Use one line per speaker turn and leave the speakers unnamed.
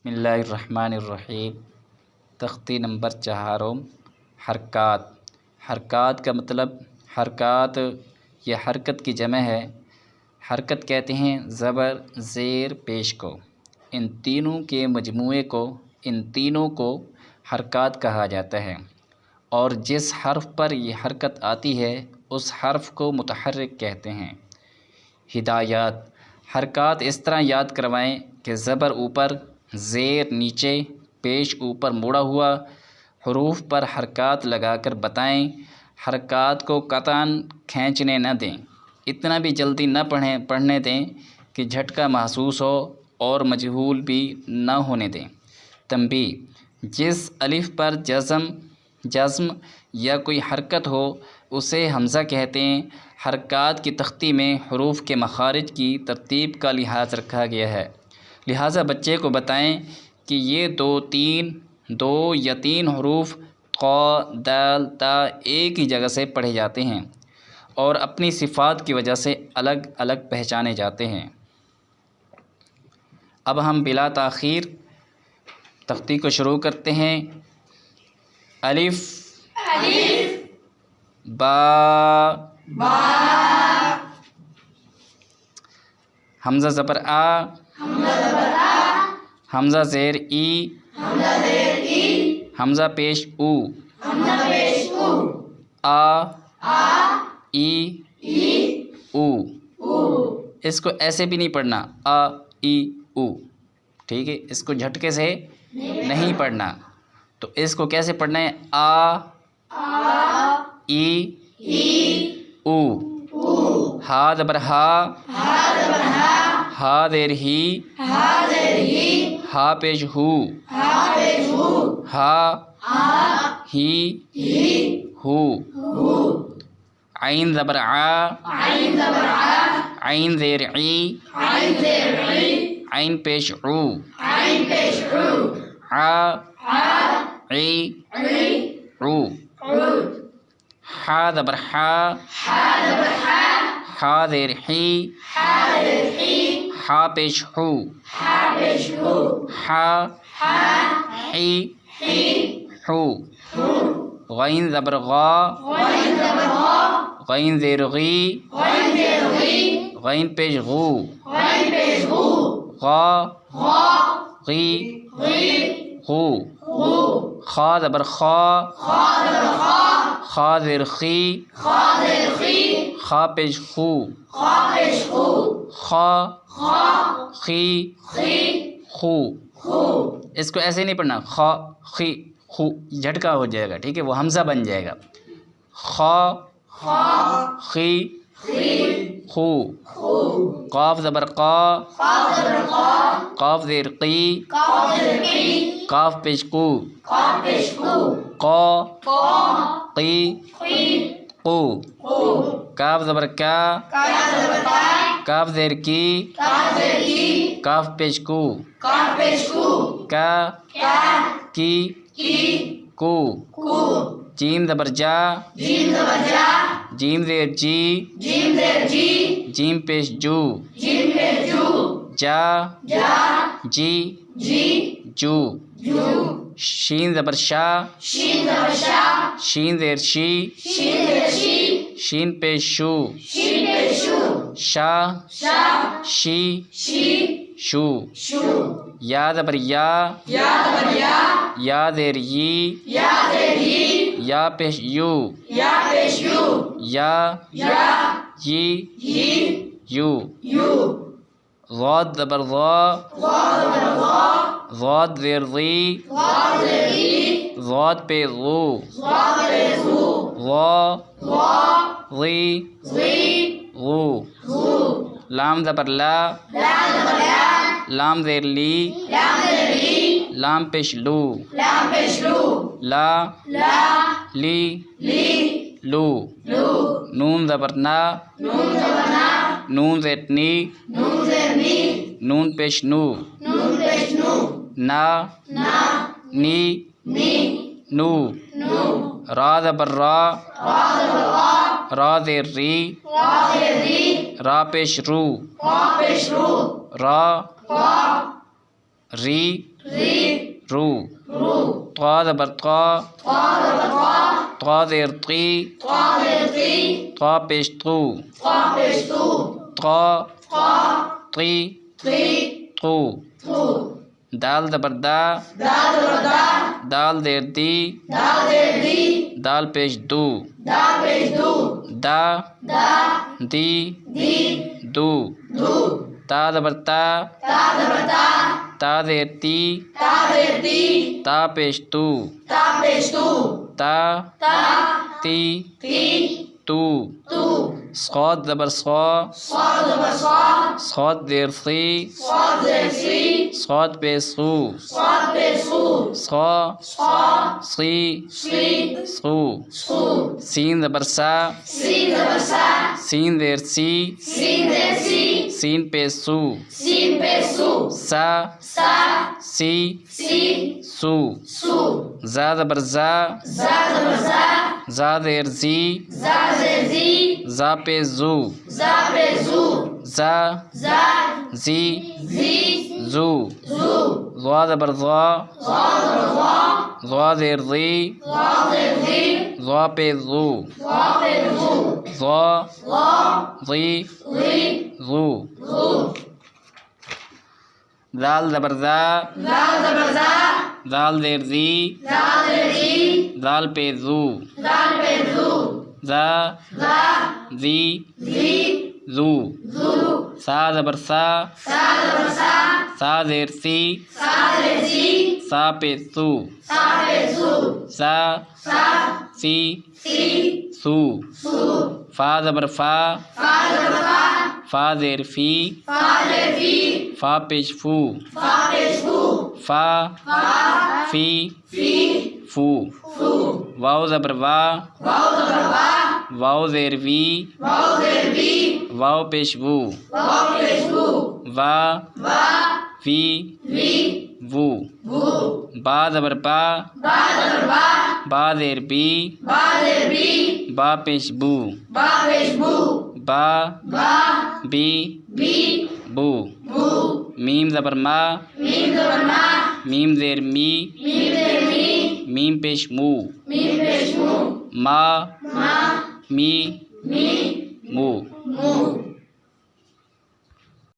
बिस्मिल्लाहिर्रहमानिर्रहीम। तख्ती नंबर 4। हरकात। हरकात का मतलब हरकात यह हरकत की जमा है। हरकत कहते हैं ज़बर ज़ेर पेश को। इन तीनों को हरकात कहा जाता है। और जिस हर्फ पर यह हरकत आती है उस हर्फ को मुतहर्रिक कहते हैं। हिदायत। हरकात इस तरह याद करवाएं कि ज़बर ऊपर, ज़ेर नीचे, पेश ऊपर मुड़ा हुआ। हरूफ पर हरकात लगाकर बताएं। हरकात को कतन खींचने न दें, इतना भी जल्दी न पढ़ने दें कि झटका महसूस हो, और मजहूल भी न होने दें। तंबीह। जिस अलिफ पर जज़्म या कोई हरकत हो उसे हमज़ा कहते हैं। हरकात की तख्ती में हरूफ के मखारिज की तरतीब का लिहाज रखा गया है। लिहाजा बच्चे को बताएं कि ये दो या तीन हरूफ क़ दाल ता एक ही जगह से पढ़े जाते हैं और अपनी सिफ़ात की वजह से अलग अलग पहचाने जाते हैं। अब हम बिला ताख़ीर तख्ती को शुरू करते हैं। अलिफ बा हमज़ा ज़बर आ, हमज़ा ज़ेर ई, हमज़ा पेश ऊ, आ ई ऊ। इसको ऐसे भी नहीं पढ़ना आ ई ऊ, ठीक है। इसको झटके से नहीं पढ़ना। तो इसको कैसे पढ़ना है? आ ई ऊ। हा ज़बर हा, हा ज़ेर ही, हा पेश हू, हा ही हू। आइन ज़बर आ, आइन ज़ेर ई, आइन पेश ऊ, आ ई ऊ। हा ज़बर हा, हा ज़ेर ही, हा पेश हू, हा ही हू। गैन ज़बर गा, गैन ज़ेर गी, गैन पेश गू, गा गी गू। खा ज़बर खा, खा ज़ेर खी, खा पेश खू, खा खी खू। इसको ऐसे नहीं पढ़ना खा खी खू, झटका हो जाएगा, ठीक है, वो हमज़ा बन जाएगा। खा खी खू। काफ ज़बर का, काफ ज़ेर की, काफ पेश कू, क़ा की कू। काफ ज़बर का, काफ ज़ेर की, काफ पेश कू, का की कू। जीम ज़बर जा, जीम ज़ेर जी, जीम पेश जू, जा जी जू। शीन ज़बर शा, शीन ज़ेर शी, शीन पेश शू, शा शी शू। या ज़बर या, या ज़ेर यी, या पेश यू, या यी यू। ज़ाद ज़बर ज़ा, ज़ाद ज़ेर ज़ी, ज़ाद पे ज़ू, ज़ा ज़ी ज़ू। लाम ज़बर ला, लाम ज़ेर ली, लाम पेश लू, ला ली लू। नून ज़बर ना, नून ज़ेर नी, नून पेश नू, ना नी नू। रा ज़बर रा, रा ज़ेर री, रा पेश रू, रा री रू त्वा ज़बर त्वा त्वा ज़ेर ती त्वा पेश तू त्वा ती तू दाल ज़बर दा दाल ज़ेर दी दाल पेश दू दा दी दू ता ज़बर ता ता ज़ेर ती ता पेश तू ता ती तू सौद ज़बर सौ सौद ज़ेर सी सौद पे सू सौ सी सू सीन ज़बर सा सीन ज़ेर सी सीन पे सू सा सी सू ज़ा ज़बर ज़ा ज़ा ज़ेर ज़ी ज़ा पे ज़ू ज़ा ज़ी ज़ू ज़ा ज़बर ज़ा ज़ा ज़ेर ज़ी ज़ा पे ज़ू ज़ा ज़ी ज़ू ज़ाल ज़बर ज़ा ज़ाल ज़ेर ज़ी ज़ाल पे ज़ू ज़ा ज़ी ज़ू सा ज़बर सा सा ज़ेर सी सा पे सू सा सी सू फा ज़बर फा फा ज़ेर फी फा पेश फू फा फी फू वाव ज़बर वा वाव ज़ेर वी वाव पेश वू वा वी वू बा ज़बर बा बा ज़ेर बी बा पेश बू बा बी बू मीम ज़बर मा मीम ज़ेर मी मीम पेश मू मा मी मू